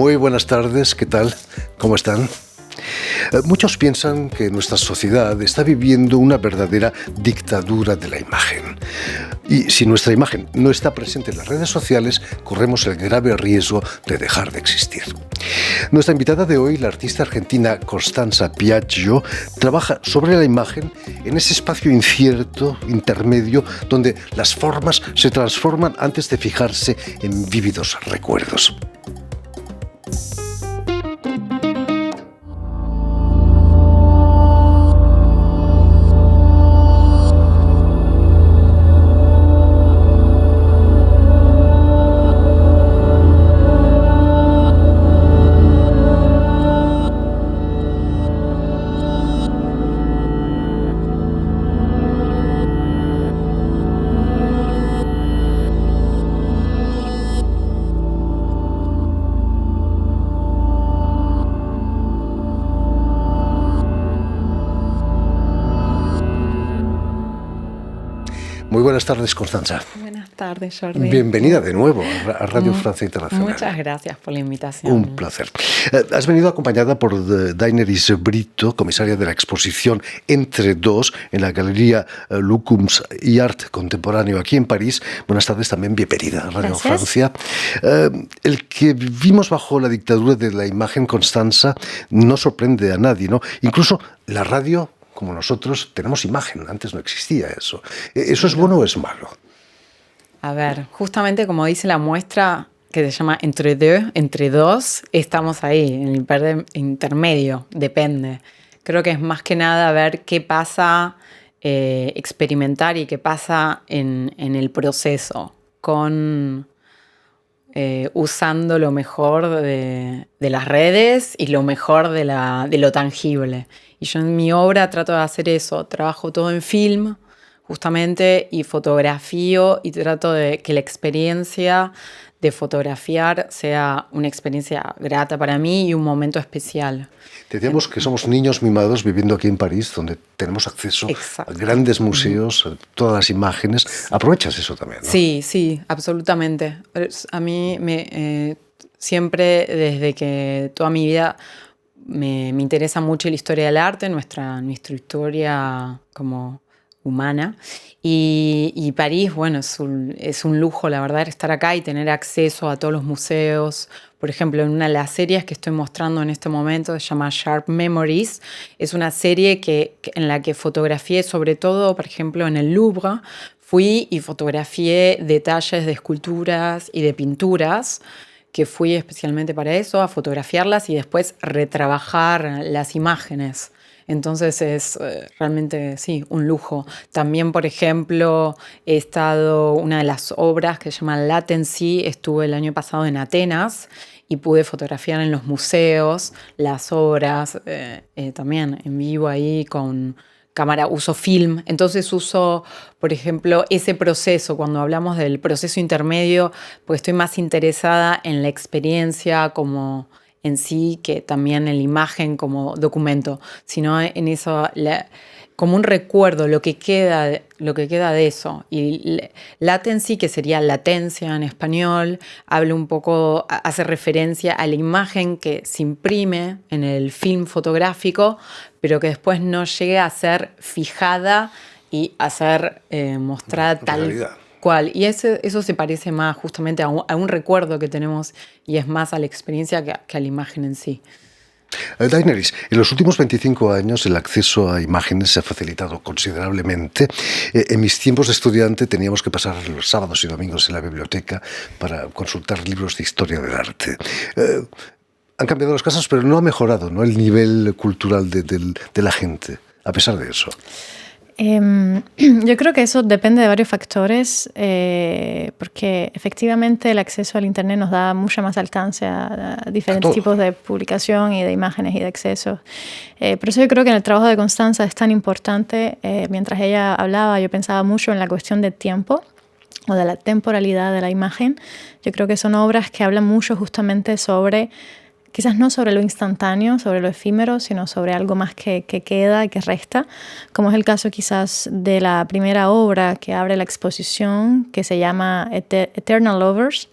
Muy buenas tardes, ¿qué tal? ¿Cómo están? Muchos piensan que nuestra sociedad está viviendo una verdadera dictadura de la imagen. Y si nuestra imagen no está presente en las redes sociales, corremos el grave riesgo de dejar de existir. Nuestra invitada de hoy, la artista argentina Costanza Piaggio, trabaja sobre la imagen en ese espacio incierto, intermedio, donde las formas se transforman antes de fijarse en vívidos recuerdos. Muy buenas tardes, Constanza. Buenas tardes, Jordi. Bienvenida de nuevo a Radio Francia Internacional. Muchas gracias por la invitación. Un placer. Has venido acompañada por Daenerys Brito, comisaria de la exposición Entre Dos en la Galería Lucums y Art Contemporáneo aquí en París. Buenas tardes, también bienvenida a Radio Francia. El que vivimos bajo la dictadura de la imagen, Constanza, no sorprende a nadie, ¿no? Incluso la radio, como nosotros, tenemos imagen. Antes no existía eso. ¿Eso es bueno o es malo? A ver, justamente como dice la muestra que se llama Entre Dos, estamos ahí, en el intermedio, depende. Creo que es más que nada ver qué pasa, experimentar y qué pasa en el proceso, usando lo mejor de las redes y lo mejor de lo tangible. Y yo en mi obra trato de hacer eso, trabajo todo en film, justamente, y fotografío, y trato de que la experiencia de fotografiar sea una experiencia grata para mí y un momento especial. Decíamos que somos niños mimados viviendo aquí en París, donde tenemos acceso a grandes museos, a todas las imágenes. ¿Aprovechas eso también, no? Sí, absolutamente. A mí siempre, desde que toda mi vida, me interesa mucho la historia del arte, nuestra historia como humana. Y París, bueno, es un lujo, la verdad, estar acá y tener acceso a todos los museos. Por ejemplo, en una de las series que estoy mostrando en este momento, se llama Sharp Memories. Es una serie en la que fotografié, sobre todo, por ejemplo, en el Louvre. Fui y fotografié detalles de esculturas y de pinturas, que fui especialmente para eso, a fotografiarlas y después retrabajar las imágenes. Entonces es realmente, sí, un lujo. También, por ejemplo, he estado, una de las obras que se llama Latency, estuve el año pasado en Atenas y pude fotografiar en los museos las obras, también en vivo ahí con cámara, uso film. Entonces uso, por ejemplo, ese proceso, cuando hablamos del proceso intermedio, pues estoy más interesada en la experiencia como en sí, que también en la imagen como documento, sino en eso, como un recuerdo, lo que queda de eso. Y latency, que sería latencia en español, habla un poco, hace referencia a la imagen que se imprime en el film fotográfico, pero que después no llega a ser fijada y a ser mostrada tal cual. Y eso se parece más justamente a un recuerdo que tenemos, y es más a la experiencia que a la imagen en sí. Daenerys, en los últimos 25 años el acceso a imágenes se ha facilitado considerablemente. En mis tiempos de estudiante teníamos que pasar los sábados y domingos en la biblioteca para consultar libros de historia del arte. Han cambiado las cosas, pero no ha mejorado, ¿no?, el nivel cultural de la gente, a pesar de eso. Yo creo que eso depende de varios factores, porque efectivamente el acceso al Internet nos da mucho más alcance a diferentes tipos de publicación y de imágenes y de acceso. Por eso yo creo que en el trabajo de Constanza es tan importante. Mientras ella hablaba, yo pensaba mucho en la cuestión del tiempo o de la temporalidad de la imagen. Yo creo que son obras que hablan mucho justamente sobre, quizás no sobre lo instantáneo, sobre lo efímero, sino sobre algo más que queda y que resta, como es el caso quizás de la primera obra que abre la exposición, que se llama Eternal Lovers,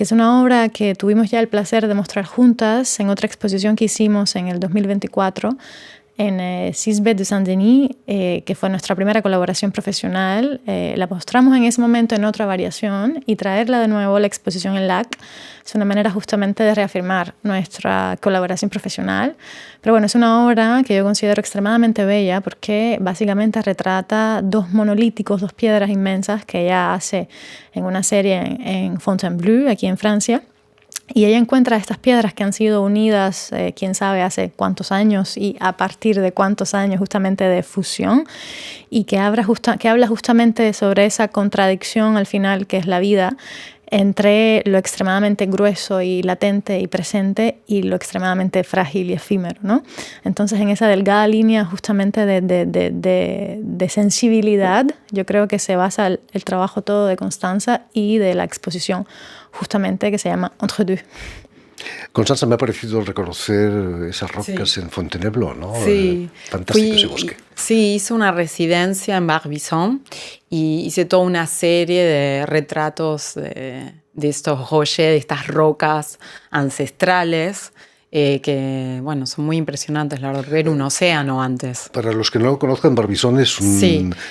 porque es una obra que tuvimos ya el placer de mostrar juntas en otra exposición que hicimos en el 2024 en Sisbet de Saint-Denis, que fue nuestra primera colaboración profesional. La mostramos en ese momento en otra variación y traerla de nuevo a la exposición en LAC es una manera justamente de reafirmar nuestra colaboración profesional. Pero bueno, es una obra que yo considero extremadamente bella porque básicamente retrata dos monolíticos, dos piedras inmensas que ella hace en una serie en Fontainebleau, aquí en Francia. Y ella encuentra estas piedras que han sido unidas, quién sabe, hace cuántos años y a partir de cuántos años justamente de fusión, y que habla justamente sobre esa contradicción al final que es la vida entre lo extremadamente grueso y latente y presente y lo extremadamente frágil y efímero, ¿no? Entonces, en esa delgada línea justamente de sensibilidad, yo creo que se basa el trabajo todo de Constanza y de la exposición justamente que se llama Entre deux. Constanza, me ha parecido reconocer esas rocas en Fontainebleau, ¿no? Sí. Fantástico ese bosque. Sí, hice una residencia en Barbizon y hice toda una serie de retratos de estos rochers, de estas rocas ancestrales, que, bueno, son muy impresionantes, la verdad, ver un océano antes. Para los que no lo conozcan, Barbizon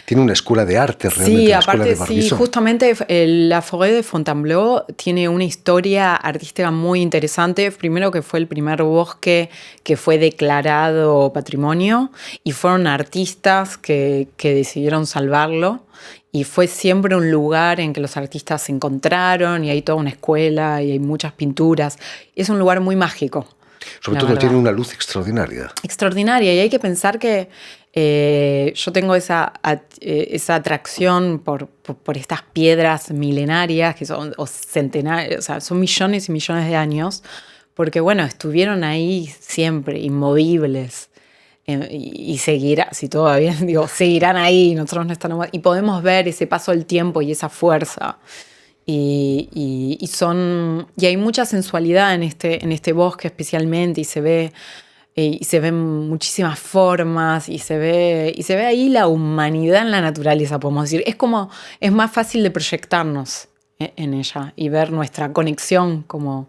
tiene una escuela de arte, realmente. Sí, aparte, sí, justamente la Forêt de Fontainebleau tiene una historia artística muy interesante. Primero que fue el primer bosque que fue declarado patrimonio y fueron artistas que decidieron salvarlo. Y fue siempre un lugar en que los artistas se encontraron y hay toda una escuela y hay muchas pinturas. Es un lugar muy mágico. Sobre todo tiene una luz extraordinaria. Extraordinaria. Y hay que pensar que yo tengo esa atracción por estas piedras milenarias que son centenarias, o sea, son millones y millones de años, porque bueno, estuvieron ahí siempre, inmovibles. Y seguirá, si todo va bien, digo, seguirán ahí, nosotros no estamos, y podemos ver ese paso del tiempo y esa fuerza. Y hay mucha sensualidad en este bosque especialmente, y se ven muchísimas formas, y se ve ahí la humanidad en la naturaleza, podemos decir. Es más fácil de proyectarnos en ella y ver nuestra conexión como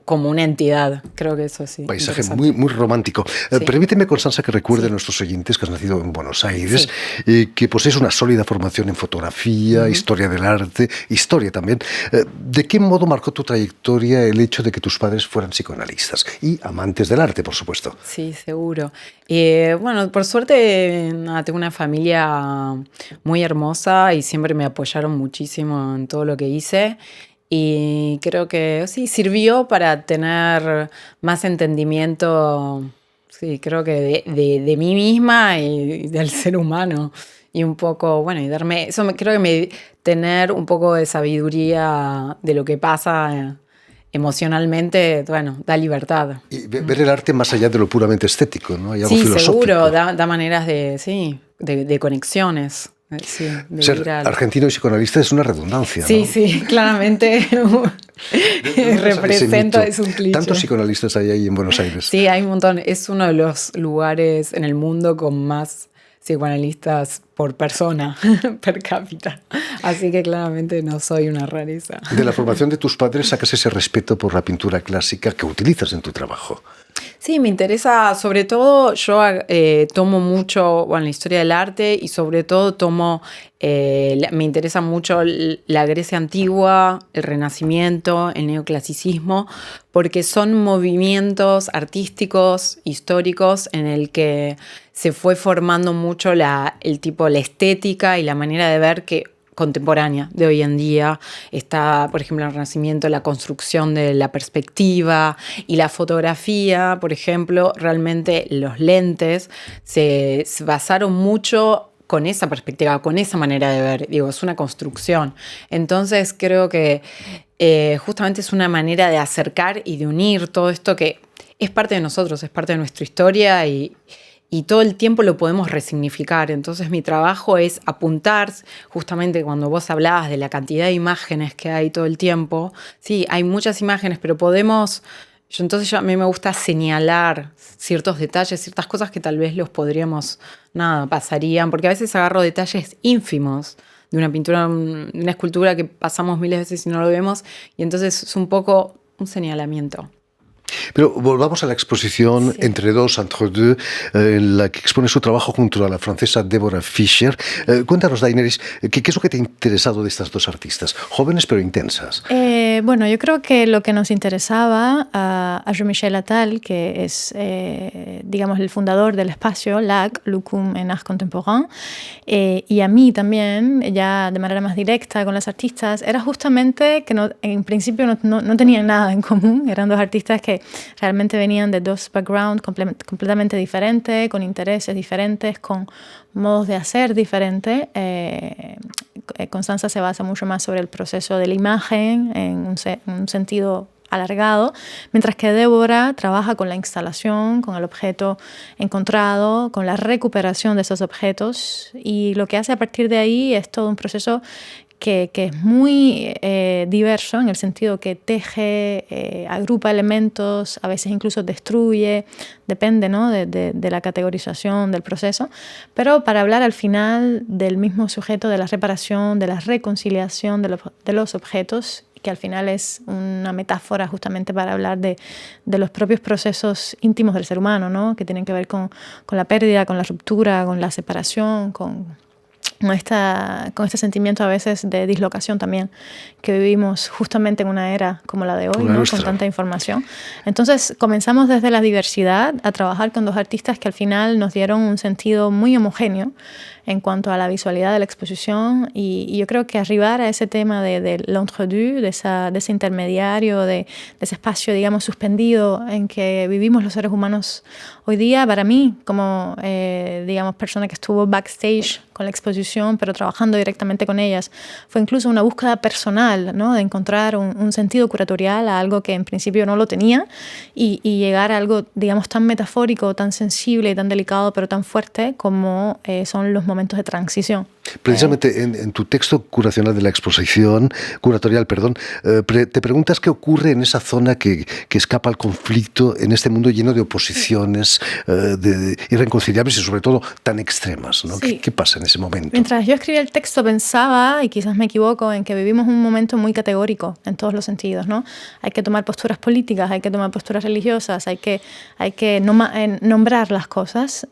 una entidad. Creo que eso sí. Paisaje muy, muy romántico. Sí. Permíteme, Constanza, que recuerde a nuestros oyentes que has nacido en Buenos Aires, que posees una sólida formación en fotografía, historia del arte, historia también. ¿De qué modo marcó tu trayectoria el hecho de que tus padres fueran psicoanalistas y amantes del arte, por supuesto? Sí, seguro. Bueno, por suerte tengo una familia muy hermosa y siempre me apoyaron muchísimo en todo lo que hice. Y creo que sí, sirvió para tener más entendimiento, sí, creo que de mí misma y del ser humano. Y un poco, bueno, tener un poco de sabiduría de lo que pasa emocionalmente, bueno, da libertad. Y ver el arte más allá de lo puramente estético, ¿no? Hay algo filosófico. Seguro, da maneras de conexiones. Sí, ser argentino y psicoanalista es una redundancia, sí, ¿no? Sí, claramente representa, es un cliché. ¿Tantos psicoanalistas hay ahí en Buenos Aires? Sí, hay un montón. Es uno de los lugares en el mundo con más psicoanalistas por persona, per cápita. Así que claramente no soy una rareza. De la formación de tus padres sacas ese respeto por la pintura clásica que utilizas en tu trabajo. Sí, me interesa, sobre todo, yo tomo mucho, bueno, la historia del arte y sobre todo me interesa mucho la Grecia antigua, el Renacimiento, el neoclasicismo, porque son movimientos artísticos, históricos, en el que se fue formando mucho la estética y la manera de ver que contemporánea de hoy en día. Está, por ejemplo, en el Renacimiento, la construcción de la perspectiva y la fotografía, por ejemplo, realmente los lentes se basaron mucho con esa perspectiva, con esa manera de ver. Digo, es una construcción. Entonces creo que justamente es una manera de acercar y de unir todo esto que es parte de nosotros, es parte de nuestra historia y todo el tiempo lo podemos resignificar. Entonces mi trabajo es apuntar, justamente cuando vos hablabas de la cantidad de imágenes que hay todo el tiempo. Sí, hay muchas imágenes, pero a mí me gusta señalar ciertos detalles, ciertas cosas que tal vez pasarían, porque a veces agarro detalles ínfimos de una pintura, de una escultura que pasamos miles de veces y no lo vemos, y entonces es un poco un señalamiento. Pero volvamos a la exposición Entre dos, Entre deux, en la que expone su trabajo junto a la francesa Deborah Fischer. Cuéntanos, Daenerys, ¿qué es lo que te ha interesado de estas dos artistas? Jóvenes pero intensas. Bueno, yo creo que lo que nos interesaba a Jean-Michel Attal, que es, digamos, el fundador del espacio LAC, Lucum en Art Contemporain, y a mí también, ya de manera más directa con las artistas, era justamente que en principio no tenían nada en común. Eran dos artistas que realmente venían de dos backgrounds completamente diferentes, con intereses diferentes, con modos de hacer diferentes. Constanza se basa mucho más sobre el proceso de la imagen en un sentido alargado, mientras que Débora trabaja con la instalación, con el objeto encontrado, con la recuperación de esos objetos, y lo que hace a partir de ahí es todo un proceso que es muy diverso, en el sentido que teje, agrupa elementos, a veces incluso destruye, depende, ¿no?, de la categorización del proceso, pero para hablar al final del mismo sujeto, de la reparación, de la reconciliación de los objetos, que al final es una metáfora justamente para hablar de los propios procesos íntimos del ser humano, ¿no?, que tienen que ver con la pérdida, con la ruptura, con la separación, con este sentimiento a veces de dislocación también que vivimos justamente en una era como la de hoy, ¿no?, con tanta información. Entonces comenzamos desde la diversidad a trabajar con dos artistas que al final nos dieron un sentido muy homogéneo en cuanto a la visualidad de la exposición, y yo creo que arribar a ese tema de l'entre-deux, de ese intermediario, de ese espacio, digamos, suspendido en que vivimos los seres humanos hoy día, para mí, como, digamos, persona que estuvo backstage con la exposición, pero trabajando directamente con ellas, fue incluso una búsqueda personal, ¿no?, de encontrar un sentido curatorial a algo que en principio no lo tenía, y llegar a algo, digamos, tan metafórico, tan sensible y tan delicado, pero tan fuerte como son los momentos de transición. Precisamente en tu texto curatorial de la exposición, te preguntas qué ocurre en esa zona que escapa al conflicto, en este mundo lleno de oposiciones irreconciliables y sobre todo tan extremas, ¿no? Sí. ¿Qué pasa en ese momento? Mientras yo escribía el texto pensaba, y quizás me equivoco, en que vivimos un momento muy categórico en todos los sentidos, ¿no? Hay que tomar posturas políticas, hay que tomar posturas religiosas, hay que nombrar las cosas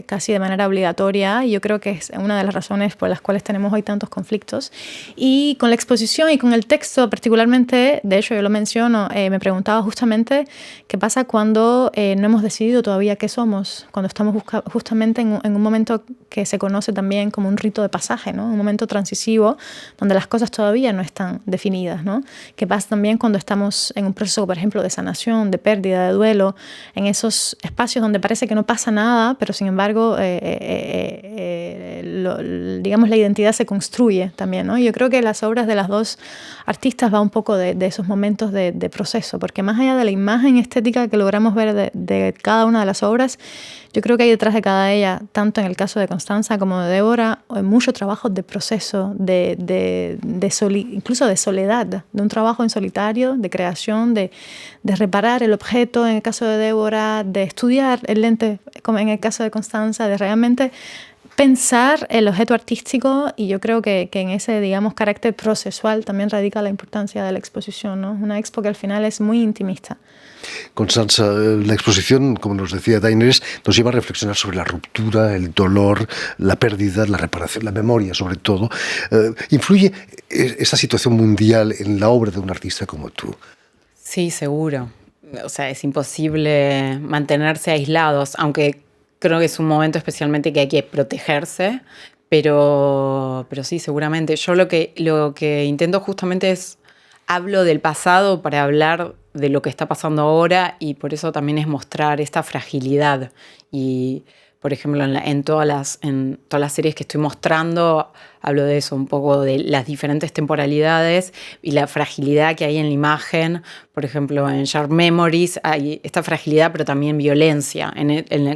casi de manera obligatoria, y yo creo que es una de las razones por las cuales tenemos hoy tantos conflictos. Y con la exposición y con el texto particularmente, de hecho yo lo menciono, me preguntaba justamente qué pasa cuando no hemos decidido todavía qué somos, cuando estamos justamente en un momento que se conoce también como un rito de pasaje, ¿no? Un momento transitivo donde las cosas todavía no están definidas, ¿no? ¿Qué pasa también cuando estamos en un proceso, por ejemplo, de sanación, de pérdida, de duelo, en esos espacios donde parece que no pasa nada, pero sin embargo digamos, la identidad se construye también, ¿no? Yo creo que las obras de las dos artistas va un poco de esos momentos de proceso, porque más allá de la imagen estética que logramos ver de cada una de las obras, yo creo que hay detrás de cada ella, tanto en el caso de Constanza como de Débora, mucho trabajo de proceso, incluso de soledad, de un trabajo en solitario, de creación, de reparar el objeto en el caso de Débora, de estudiar el lente como en el caso de Constanza, de realmente pensar el objeto artístico, y yo creo que en ese, digamos, carácter procesual también radica la importancia de la exposición, ¿no? Una expo que al final es muy intimista. Constanza, la exposición, como nos decía Daenerys, nos lleva a reflexionar sobre la ruptura, el dolor, la pérdida, la reparación, la memoria sobre todo. ¿Influye esa situación mundial en la obra de un artista como tú? Sí, seguro. O sea, es imposible mantenerse aislados, aunque creo que es un momento especialmente que hay que protegerse, pero sí, seguramente. Yo lo que intento justamente es, hablo del pasado para hablar de lo que está pasando ahora, y por eso también es mostrar esta fragilidad. Y, por ejemplo, en todas las series que estoy mostrando, hablo de eso, un poco de las diferentes temporalidades y la fragilidad que hay en la imagen. Por ejemplo, en Sharp Memories hay esta fragilidad, pero también violencia.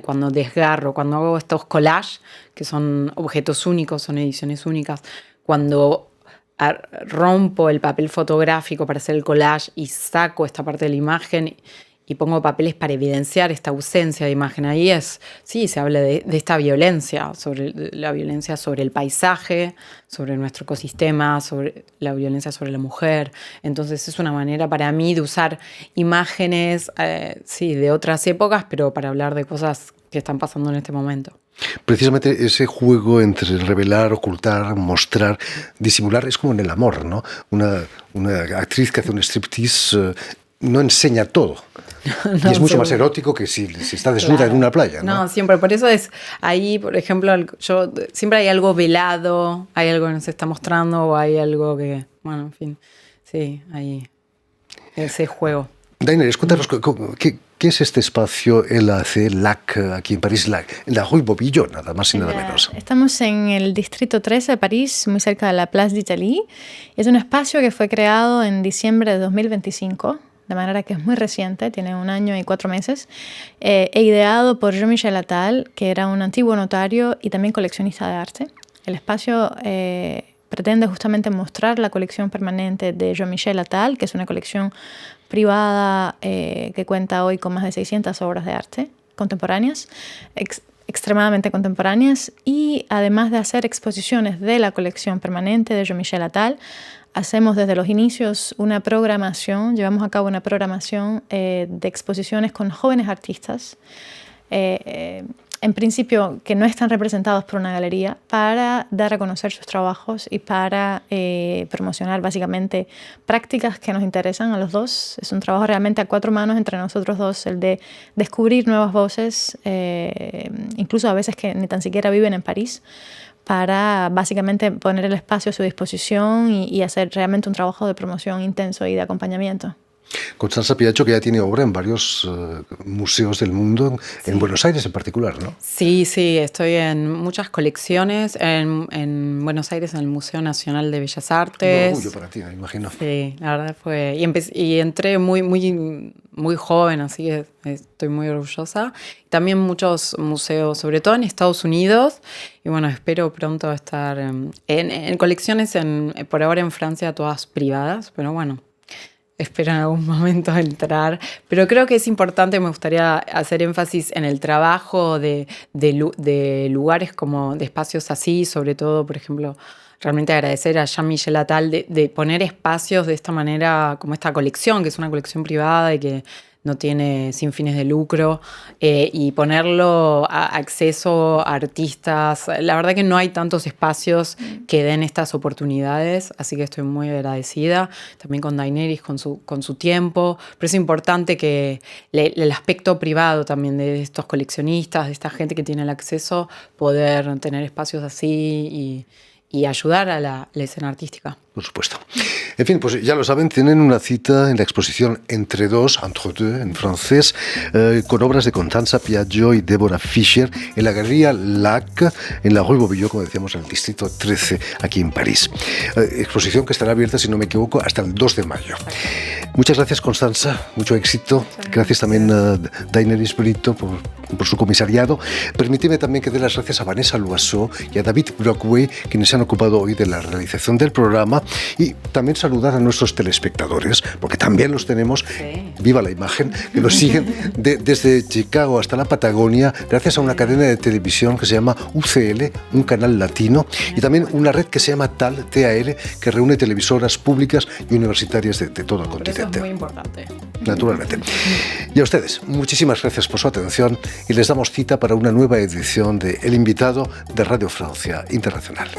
Cuando desgarro, cuando hago estos collages, que son objetos únicos, son ediciones únicas, cuando rompo el papel fotográfico para hacer el collage y saco esta parte de la imagen pongo papeles para evidenciar esta ausencia de imagen. Ahí se habla de esta violencia, la violencia sobre el paisaje, sobre nuestro ecosistema, sobre la violencia sobre la mujer. Entonces es una manera para mí de usar imágenes, de otras épocas, pero para hablar de cosas que están pasando en este momento. Precisamente ese juego entre revelar, ocultar, mostrar, disimular, es como en el amor, ¿no? Una actriz que hace un striptease no enseña todo. No, y es mucho más erótico que si está desnuda en una playa, ¿no? No, siempre. Por eso es ahí, por ejemplo, siempre hay algo velado, hay algo que nos está mostrando o hay algo que, bueno, en fin, sí, hay ese juego. Daenerys, cuéntanos, ¿qué es este espacio LAC aquí en París, en la Rue Bobillot, nada más y nada menos? Estamos en el distrito 13 de París, muy cerca de la Place d'Italie. Es un espacio que fue creado en diciembre de 2025, de manera que es muy reciente, tiene 1 año y 4 meses, ideado por Jean-Michel Attal, que era un antiguo notario y también coleccionista de arte. El espacio pretende justamente mostrar la colección permanente de Jean-Michel Attal, que es una colección privada que cuenta hoy con más de 600 obras de arte contemporáneas, extremadamente contemporáneas, y además de hacer exposiciones de la colección permanente de Jean-Michel Attal, hacemos desde los inicios llevamos a cabo una programación de exposiciones con jóvenes artistas, en principio que no están representados por una galería, para dar a conocer sus trabajos y para promocionar básicamente prácticas que nos interesan a los dos. Es un trabajo realmente a 4 manos entre nosotros dos, el de descubrir nuevas voces, incluso a veces que ni tan siquiera viven en París, para básicamente poner el espacio a su disposición y hacer realmente un trabajo de promoción intenso y de acompañamiento. Constanza Piaggio, que ya tiene obra en varios museos del mundo, en Buenos Aires en particular, ¿no? Sí, estoy en muchas colecciones, en Buenos Aires, en el Museo Nacional de Bellas Artes. Un orgullo para ti, me imagino. Sí, la verdad fue... Y entré muy joven, así que estoy muy orgullosa. También muchos museos, sobre todo en Estados Unidos, y bueno, espero pronto estar en colecciones, por ahora en Francia, todas privadas, pero bueno, espero en algún momento entrar. Pero creo que es importante, me gustaría hacer énfasis en el trabajo de lugares como de espacios así, sobre todo, por ejemplo, realmente agradecer a Jean-Michel Attal de poner espacios de esta manera, como esta colección, que es una colección privada y que no tiene sin fines de lucro, y ponerlo a acceso a artistas. La verdad que no hay tantos espacios que den estas oportunidades, así que estoy muy agradecida también con Daenerys, con su tiempo, pero es importante que el aspecto privado también de estos coleccionistas, de esta gente que tiene el acceso, poder tener espacios así y ayudar a la escena artística. Por supuesto. En fin, pues ya lo saben, tienen una cita en la exposición Entre dos, en francés, con obras de Constanza Piaggio y Deborah Fischer en la Galería LAC, en la Rue Bobillot, como decíamos, en el distrito 13, aquí en París. Exposición que estará abierta, si no me equivoco, hasta el 2 de mayo. Muchas gracias, Constanza, mucho éxito. Gracias también a Daenerys Brito por su comisariado. Permíteme también que dé las gracias a Vanessa Loiseau y a David Brockway, quienes se han ocupado hoy de la realización del programa, y también saludar a nuestros telespectadores, porque también los tenemos, viva la imagen, que nos siguen desde Chicago hasta la Patagonia, gracias a una cadena de televisión que se llama UCL, un canal latino, y también una red que se llama TAL, que reúne televisoras públicas y universitarias de todo el continente. Eso es muy importante. Naturalmente. Y a ustedes, muchísimas gracias por su atención y les damos cita para una nueva edición de El Invitado de Radio Francia Internacional.